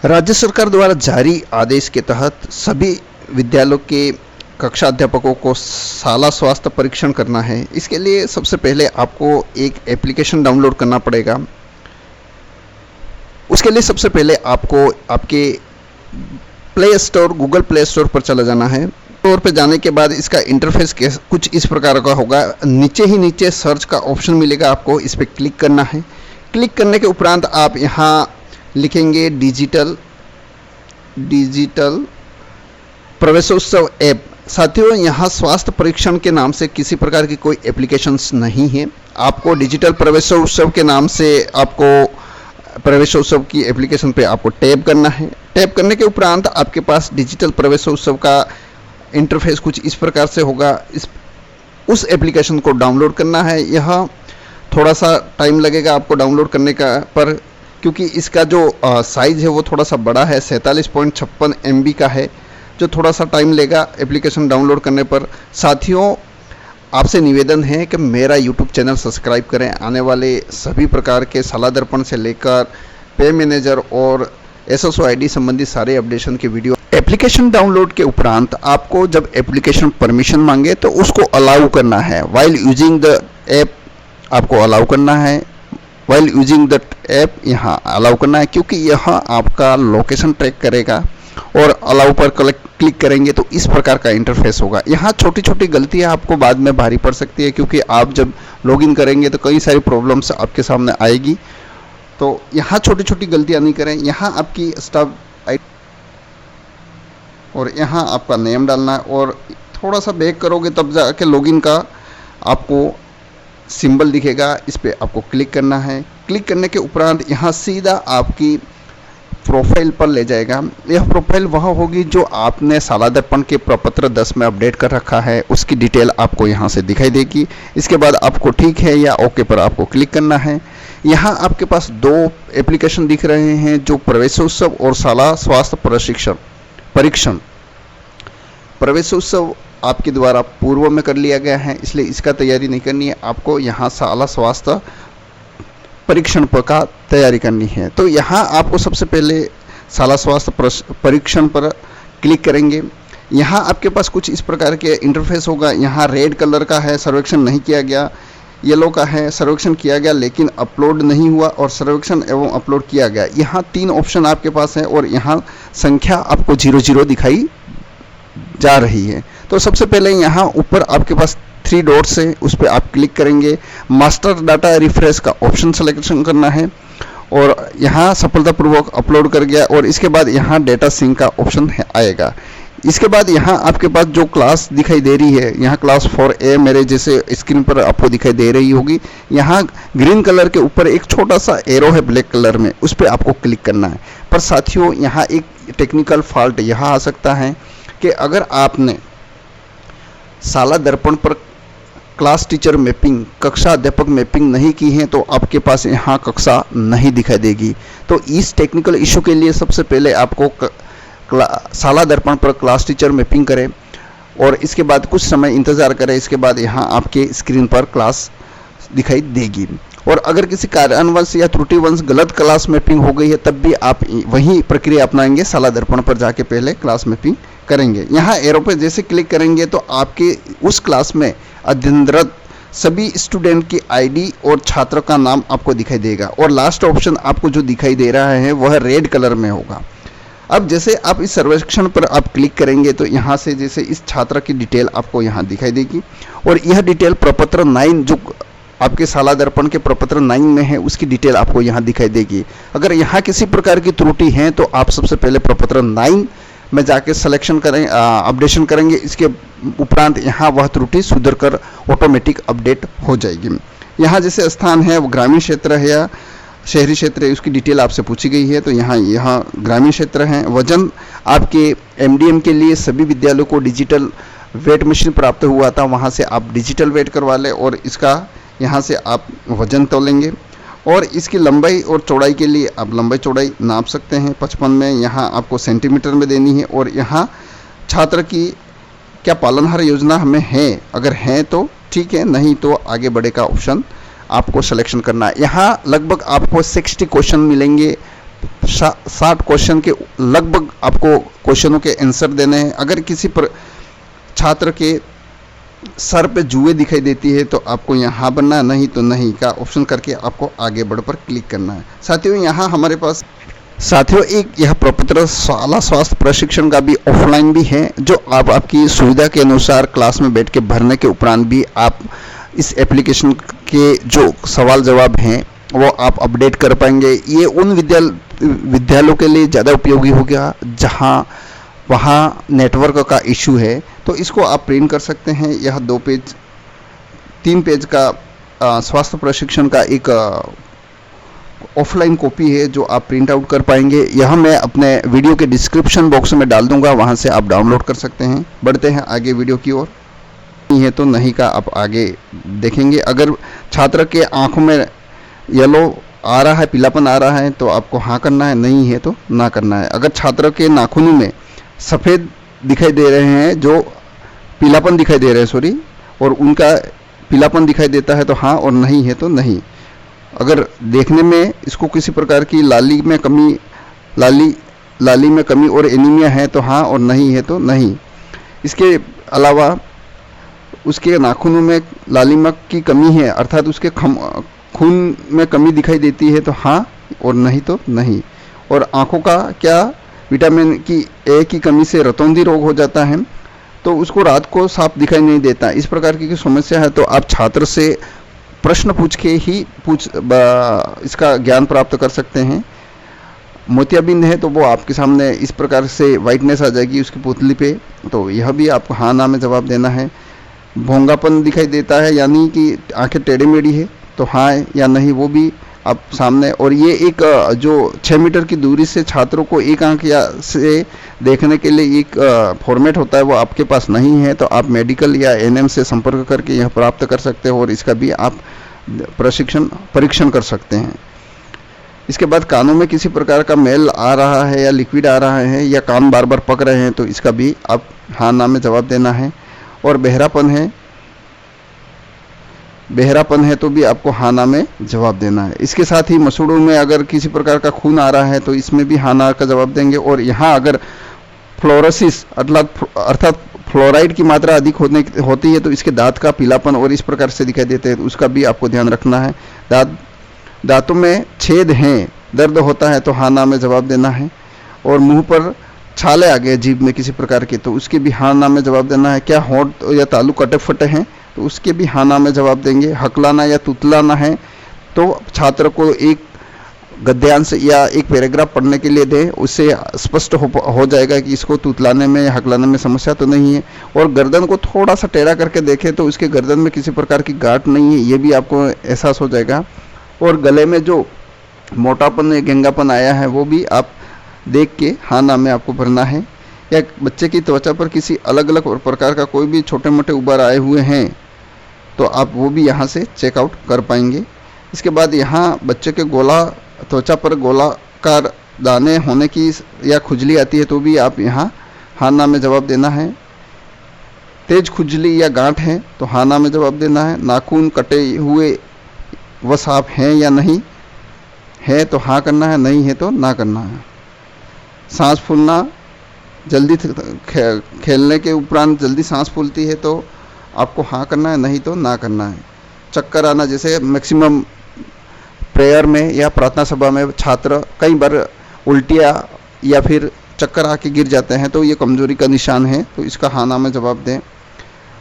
राज्य सरकार द्वारा जारी आदेश के तहत सभी विद्यालयों के कक्षा अध्यापकों को शाला स्वास्थ्य परीक्षण करना है। इसके लिए सबसे पहले आपको एक एप्लीकेशन डाउनलोड करना पड़ेगा। उसके लिए सबसे पहले आपको आपके play store Google play store पर चला जाना है। स्टोर पर जाने के बाद इसका इंटरफेस कुछ इस प्रकार का होगा। नीचे सर्च का ऑप्शन मिलेगा, आपको इस पर क्लिक करना है। क्लिक करने के उपरांत आप यहाँ लिखेंगे डिजिटल प्रवेशोत्सव ऐप। साथियों, यहाँ स्वास्थ्य परीक्षण के नाम से किसी प्रकार की कोई एप्लीकेशंस नहीं है। आपको डिजिटल प्रवेशोत्सव के नाम से आपको प्रवेशोत्सव की एप्लीकेशन पे आपको टैप करना है। टैप करने के उपरांत आपके पास डिजिटल प्रवेशोत्सव का इंटरफेस कुछ इस प्रकार से होगा। उस एप्लीकेशन को डाउनलोड करना है। यह थोड़ा सा टाइम लगेगा आपको डाउनलोड करने का, पर क्योंकि इसका जो साइज़ है वो थोड़ा सा बड़ा है, 47.56 MB का है, जो थोड़ा सा टाइम लेगा एप्लीकेशन डाउनलोड करने पर। साथियों, आपसे निवेदन है कि मेरा YouTube चैनल सब्सक्राइब करें। आने वाले सभी प्रकार के शाला दर्पण से लेकर पे मैनेजर और SSO ID संबंधी सारे अपडेशन के वीडियो। एप्लीकेशन डाउनलोड के उपरांत आपको जब एप्लीकेशन परमिशन मांगे तो उसको अलाउ करना है। वाइल यूजिंग द ऐप आपको अलाउ करना है। वाइल यूजिंग द ऐप यहाँ अलाउ करना है, क्योंकि यह आपका लोकेशन ट्रैक करेगा। और अलाउ पर क्लिक करेंगे तो इस प्रकार का इंटरफेस होगा। यहाँ छोटी छोटी गलतियाँ आपको बाद में भारी पड़ सकती है, क्योंकि आप जब लॉगिन करेंगे तो कई सारी प्रॉब्लम्स आपके सामने आएगी। तो यहाँ छोटी छोटी गलतियाँ नहीं करें। यहाँ आपकी स्टाफ ID और यहाँ आपका नेम डालना है, और थोड़ा सा बैक करोगे तब जाके लॉगिन का आपको सिंबल दिखेगा। इस पर आपको क्लिक करना है। क्लिक करने के उपरांत यहाँ सीधा आपकी प्रोफाइल पर ले जाएगा। यह प्रोफाइल वह होगी जो आपने शाला दर्पण के प्रपत्र 10 में अपडेट कर रखा है, उसकी डिटेल आपको यहाँ से दिखाई देगी। इसके बाद आपको ठीक है या ओके पर आपको क्लिक करना है। यहाँ आपके पास 2 एप्लीकेशन दिख रहे हैं, जो प्रवेशोत्सव और शाला स्वास्थ्य परीक्षण। प्रवेशोत्सव आपके द्वारा पूर्व में कर लिया गया है, इसलिए इसका तैयारी नहीं करनी है। आपको यहाँ शाला स्वास्थ्य परीक्षण पर का तैयारी करनी है। तो यहाँ आपको सबसे पहले शाला स्वास्थ्य परीक्षण पर क्लिक करेंगे। यहाँ आपके पास कुछ इस प्रकार के इंटरफेस होगा। यहाँ रेड कलर का है, सर्वेक्षण नहीं किया गया। येलो का है, सर्वेक्षण किया गया लेकिन अपलोड नहीं हुआ, और सर्वेक्षण एवं अपलोड किया गया। यहाँ 3 ऑप्शन आपके पास है, और यहाँ संख्या आपको 00 दिखाई जा रही है। तो सबसे पहले यहाँ ऊपर आपके पास 3 डॉट्स है, उस पर आप क्लिक करेंगे। मास्टर डाटा रिफ्रेश का ऑप्शन सिलेक्शन करना है, और यहाँ सफलतापूर्वक अपलोड कर गया। और इसके बाद यहाँ डेटा सिंक का ऑप्शन आएगा। इसके बाद यहाँ आपके पास जो क्लास दिखाई दे रही है, यहाँ क्लास 4A मेरे जैसे स्क्रीन पर आपको दिखाई दे रही होगी। यहाँ ग्रीन कलर के ऊपर एक छोटा सा एरो है ब्लैक कलर में, उस पर आपको क्लिक करना है। पर साथियों, यहाँ एक टेक्निकल फॉल्ट यहाँ आ सकता है कि अगर आपने शाला दर्पण पर क्लास टीचर मैपिंग, कक्षा अध्यापक मैपिंग नहीं की है, तो आपके पास यहाँ कक्षा नहीं दिखाई देगी। तो इस टेक्निकल इशू के लिए सबसे पहले आपको शाला दर्पण पर क्लास टीचर मैपिंग करें, और इसके बाद कुछ समय इंतज़ार करें। इसके बाद यहाँ आपके स्क्रीन पर क्लास दिखाई देगी। और अगर किसी कारणवश या त्रुटिवश गलत क्लास मैपिंग हो गई है, तब भी आप वही प्रक्रिया अपनाएंगे। शाला दर्पण पर जाके पहले क्लास मैपिंग करेंगे। यहाँ एरो पे जैसे क्लिक करेंगे तो आपके उस क्लास में अध्ययनरत सभी स्टूडेंट की ID और छात्र का नाम आपको दिखाई देगा, और लास्ट ऑप्शन आपको जो दिखाई दे रहा है वह रेड कलर में होगा। अब जैसे आप इस सर्वेक्षण पर आप क्लिक करेंगे तो यहाँ से जैसे इस छात्र की डिटेल आपको यहाँ दिखाई देगी, और यह डिटेल प्रपत्र 9 जो आपके शाला दर्पण के प्रपत्र 9 में है, उसकी डिटेल आपको यहाँ दिखाई देगी। अगर यहाँ किसी प्रकार की त्रुटि है तो आप सबसे पहले प्रपत्र 9 में जाके सिलेक्शन करें, अपडेशन करेंगे। इसके उपरांत यहाँ वह त्रुटि सुधर कर ऑटोमेटिक अपडेट हो जाएगी। यहाँ जैसे स्थान है वो ग्रामीण क्षेत्र है या शहरी क्षेत्र है, उसकी डिटेल आपसे पूछी गई है, तो यहाँ ग्रामीण क्षेत्र है। वजन आपके MDM के लिए सभी विद्यालयों को डिजिटल वेट मशीन प्राप्त हुआ था, वहाँ से आप डिजिटल वेट करवा लें, और इसका यहाँ से आप वजन तोलेंगे। और इसकी लंबाई और चौड़ाई के लिए आप लंबाई चौड़ाई नाप सकते हैं 55 में, यहाँ आपको सेंटीमीटर में देनी है। और यहाँ छात्र की क्या पालनहार योजना हमें है, अगर है तो ठीक है, नहीं तो आगे बढ़े का ऑप्शन आपको सिलेक्शन करना है। यहाँ लगभग आपको 60 क्वेश्चन मिलेंगे 60 क्वेश्चन के लगभग आपको क्वेश्चनों के आंसर देने हैं। अगर किसी पर छात्र के सर पे जुए दिखाई देती है तो आपको यहाँ बनना है, नहीं तो नहीं का ऑप्शन करके आपको आगे बढ़ पर क्लिक करना है। साथियों यहाँ हमारे पास एक यह प्रपत्र शाला स्वास्थ्य प्रशिक्षण का भी ऑफलाइन भी है, जो आप आपकी सुविधा के अनुसार क्लास में बैठ के भरने के उपरांत भी आप इस एप्लीकेशन के जो सवाल जवाब हैं वो आप अपडेट कर पाएंगे। ये उन विद्यालयों के लिए ज़्यादा उपयोगी होगा जहाँ वहाँ नेटवर्क का इशू है, तो इसको आप प्रिंट कर सकते हैं। यह 3 पेज का स्वास्थ्य प्रशिक्षण का एक ऑफलाइन कॉपी है जो आप प्रिंट आउट कर पाएंगे। यह मैं अपने वीडियो के डिस्क्रिप्शन बॉक्स में डाल दूंगा, वहां से आप डाउनलोड कर सकते हैं। बढ़ते हैं आगे वीडियो की ओर। नहीं है तो नहीं का आप आगे देखेंगे। अगर छात्र के आंखों में येलो आ रहा है, पीलापन आ रहा है, तो आपको हाँ करना है, नहीं है तो ना करना है। अगर छात्र के नाखूनों में सफ़ेद दिखाई दे रहे हैं, जो पीलापन दिखाई दे रहे हैं सॉरी, और उनका पीलापन दिखाई देता है तो हाँ, और नहीं है तो नहीं। अगर देखने में इसको किसी प्रकार की लाली में कमी और एनीमिया है तो हाँ, और नहीं है तो नहीं। इसके अलावा उसके नाखूनों में लालिमा की कमी है, अर्थात उसके खून में कमी दिखाई देती है तो हाँ, और नहीं तो नहीं। और आँखों का क्या, विटामिन की ए की कमी से रतौंधी रोग हो जाता है, तो उसको रात को साफ दिखाई नहीं देता। इस प्रकार की समस्या है तो आप छात्र से प्रश्न पूछ के ही इसका ज्ञान प्राप्त कर सकते हैं। मोतियाबिंद है तो वो आपके सामने इस प्रकार से वाइटनेस आ जाएगी उसकी पुतली पे, तो यह भी आपको हाँ ना में जवाब देना है। भोंगापन दिखाई देता है यानी कि आंखें टेढ़ी मेढ़ी है तो हाँ या नहीं, वो भी आप सामने। और ये एक जो 6 मीटर की दूरी से छात्रों को एक आंख या से देखने के लिए एक फॉर्मेट होता है, वो आपके पास नहीं है तो आप मेडिकल या एएनएम से संपर्क करके यह प्राप्त कर सकते हो और इसका भी आप परीक्षण कर सकते हैं। इसके बाद कानों में किसी प्रकार का मैल आ रहा है या लिक्विड आ रहा है या कान बार बार पक रहे हैं तो इसका भी आप हाँ ना में जवाब देना है। और बहरापन है तो भी आपको हाँ ना में जवाब देना है। इसके साथ ही मसूड़ों में अगर किसी प्रकार का खून आ रहा है तो इसमें भी हाँ ना का जवाब देंगे। और यहाँ अगर फ्लोरोसिस अर्थात फ्लोराइड की मात्रा अधिक होती है तो इसके दांत का पीलापन और इस प्रकार से दिखाई देते हैं, तो उसका भी आपको ध्यान रखना है। दांतों में छेद हैं, दर्द होता है तो हाँ ना में जवाब देना है। और मुंह पर छाले आ गए जीभ में किसी प्रकार के तो उसके भी हाँ ना में जवाब देना है। क्या होंठ या तालू कटे फटे हैं तो उसके भी हाँ ना में जवाब देंगे। हकलाना या तुतलाना है तो छात्र को एक गद्यांश या एक पैराग्राफ पढ़ने के लिए दें, उससे स्पष्ट हो जाएगा कि इसको तुतलाने में या हकलाने में समस्या तो नहीं है। और गर्दन को थोड़ा सा टेढ़ा करके देखें तो उसके गर्दन में किसी प्रकार की गांठ नहीं है, ये भी आपको एहसास हो जाएगा। और गले में जो मोटापन या गेंगापन आया है वो भी आप देख के हाँ ना में आपको भरना है। या बच्चे की त्वचा पर किसी अलग अलग प्रकार का कोई भी छोटे मोटे उबार आए हुए हैं तो आप वो भी यहाँ से चेकआउट कर पाएंगे। इसके बाद यहाँ बच्चे के त्वचा पर गोलाकार दाने होने की या खुजली आती है तो भी आप यहाँ हाँ ना में जवाब देना है। तेज खुजली या गांठ है तो हाँ ना में जवाब देना है। नाखून कटे हुए व साफ हैं या नहीं है तो हाँ करना है, नहीं है तो ना करना है। सांस फूलना, जल्दी खेलने के उपरांत जल्दी सांस फूलती है तो आपको हाँ करना है, नहीं तो ना करना है। चक्कर आना, जैसे मैक्सिमम प्रेयर में या प्रार्थना सभा में छात्र कई बार उल्टियाँ या फिर चक्कर आके गिर जाते हैं तो ये कमजोरी का निशान है, तो इसका हाँ ना में जवाब दें।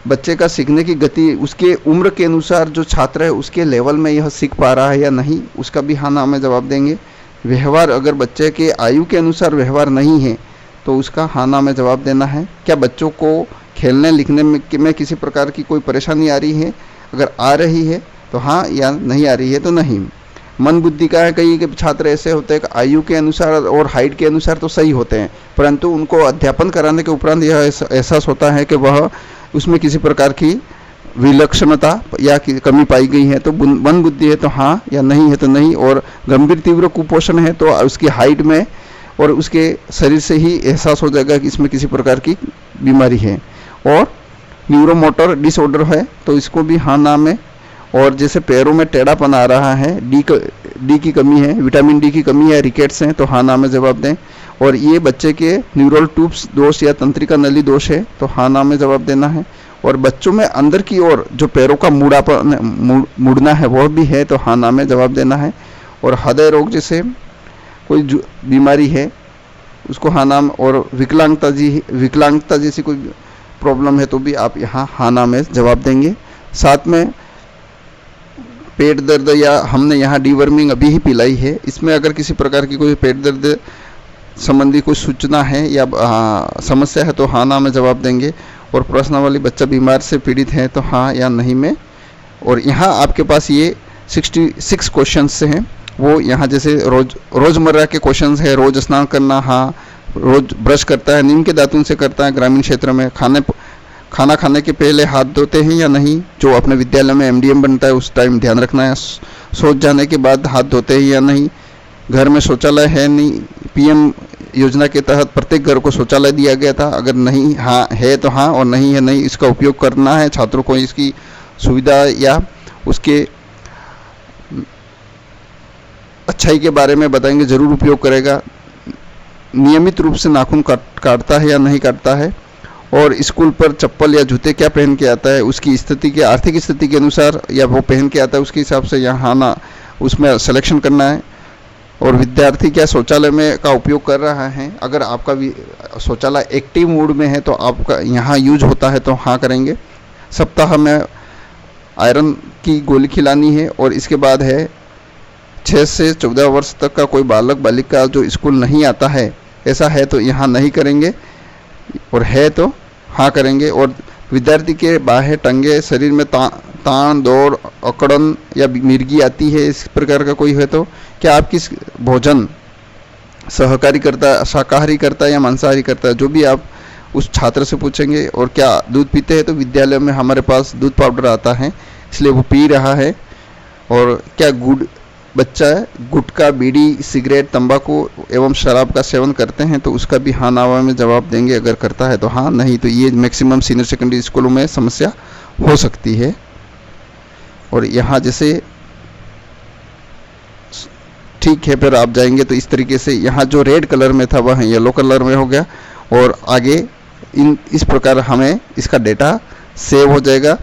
बच्चे का सीखने की गति उसके उम्र के अनुसार जो छात्र है उसके लेवल में यह सीख पा रहा है या नहीं, उसका भी हाँ ना में जवाब देंगे। व्यवहार, अगर बच्चे के आयु के अनुसार व्यवहार नहीं है तो उसका हाँ ना में जवाब देना है। क्या बच्चों को खेलने लिखने में किसी प्रकार की कोई परेशानी आ रही है, अगर आ रही है तो हाँ, या नहीं आ रही है तो नहीं। मन बुद्धि का है, कई के छात्र ऐसे होते हैं कि आयु के अनुसार और हाइट के अनुसार तो सही होते हैं, परंतु उनको अध्यापन कराने के उपरांत यह एहसास होता है कि वह उसमें किसी प्रकार की विलक्षणता या कमी पाई गई है, तो मन बुद्धि है तो हाँ या नहीं है तो नहीं। और गंभीर तीव्र कुपोषण है तो उसकी हाइट में और उसके शरीर से ही एहसास हो जाएगा कि इसमें किसी प्रकार की बीमारी है। और न्यूरोमोटर डिसऑर्डर है तो इसको भी हाँ ना में। और जैसे पैरों में टेढ़ापन आ रहा है, डी की कमी है, विटामिन डी की कमी है, रिकेट्स हैं, तो हाँ ना में जवाब दें। और ये बच्चे के न्यूरल ट्यूब्स दोष या तंत्रिका नली दोष है, तो हाँ ना में जवाब देना है। और बच्चों में अंदर की ओर जो पैरों का मुड़ना है वह भी है, तो हाँ ना में जवाब देना है। और हृदय रोग जैसे कोई बीमारी है उसको हाँ नाम, और विकलांगता जैसी कोई प्रॉब्लम है तो भी आप यहाँ हाँ ना में जवाब देंगे। साथ में पेट दर्द, या हमने यहाँ डीवर्मिंग अभी ही पिलाई है, इसमें अगर किसी प्रकार की कोई पेट दर्द संबंधी कोई सूचना है या समस्या है तो हाँ ना में जवाब देंगे। और प्रश्नावली बच्चा बीमार से पीड़ित है तो हाँ या नहीं में। और यहाँ आपके पास ये 66 क्वेश्चंस हैं, वो यहाँ जैसे रोज़मर्रा के क्वेश्चंस है। रोज़ स्नान करना, हाँ। रोज़ ब्रश करता है, नीम के दातुन से करता है ग्रामीण क्षेत्र में। खाना खाने के पहले हाथ धोते हैं या नहीं, जो अपने विद्यालय में एमडीएम बनता है उस टाइम ध्यान रखना है। सोच जाने के बाद हाथ धोते हैं या नहीं। घर में शौचालय है नहीं, पीएम योजना के तहत प्रत्येक घर को शौचालय दिया गया था, अगर नहीं हाँ है तो हाँ, और नहीं है नहीं। इसका उपयोग करना है, छात्रों को इसकी सुविधा या उसके अच्छाई के बारे में बताएंगे, ज़रूर उपयोग करेगा। नियमित रूप से नाखून काटता है या नहीं काटता है। और स्कूल पर चप्पल या जूते क्या पहन के आता है, उसकी स्थिति के आर्थिक स्थिति के अनुसार या वो पहन के आता है उसके हिसाब से यहाँ ना उसमें सिलेक्शन करना है। और विद्यार्थी क्या शौचालय में का उपयोग कर रहा है, अगर आपका शौचालय एक्टिव मोड में है तो आपका यहाँ यूज होता है तो हाँ करेंगे। सप्ताह में आयरन की गोली खिलानी है। और इसके बाद है 6 से 14 वर्ष तक का कोई बालक बालिका जो स्कूल नहीं आता है, ऐसा है तो यहाँ नहीं करेंगे, और है तो हाँ करेंगे। और विद्यार्थी के बाहें टंगे, शरीर में तान दौड़ अकड़न या मिर्गी आती है, इस प्रकार का कोई है तो क्या आप किस भोजन शाकाहारी करता है या मांसाहारी करता है, जो भी आप उस छात्र से पूछेंगे। और क्या दूध पीते हैं, तो विद्यालय में हमारे पास दूध पाउडर आता है इसलिए वो पी रहा है। और क्या बच्चा गुटखा, बीड़ी, सिगरेट, तंबाकू एवं शराब का सेवन करते हैं, तो उसका भी हाँ नावा में जवाब देंगे। अगर करता है तो हाँ, नहीं तो ये मैक्सिमम सीनियर सेकेंडरी स्कूलों में समस्या हो सकती है। और यहाँ जैसे ठीक है, फिर आप जाएंगे तो इस तरीके से यहाँ जो रेड कलर में था वह येलो कलर में हो गया। और आगे इस प्रकार हमें इसका डेटा सेव हो जाएगा।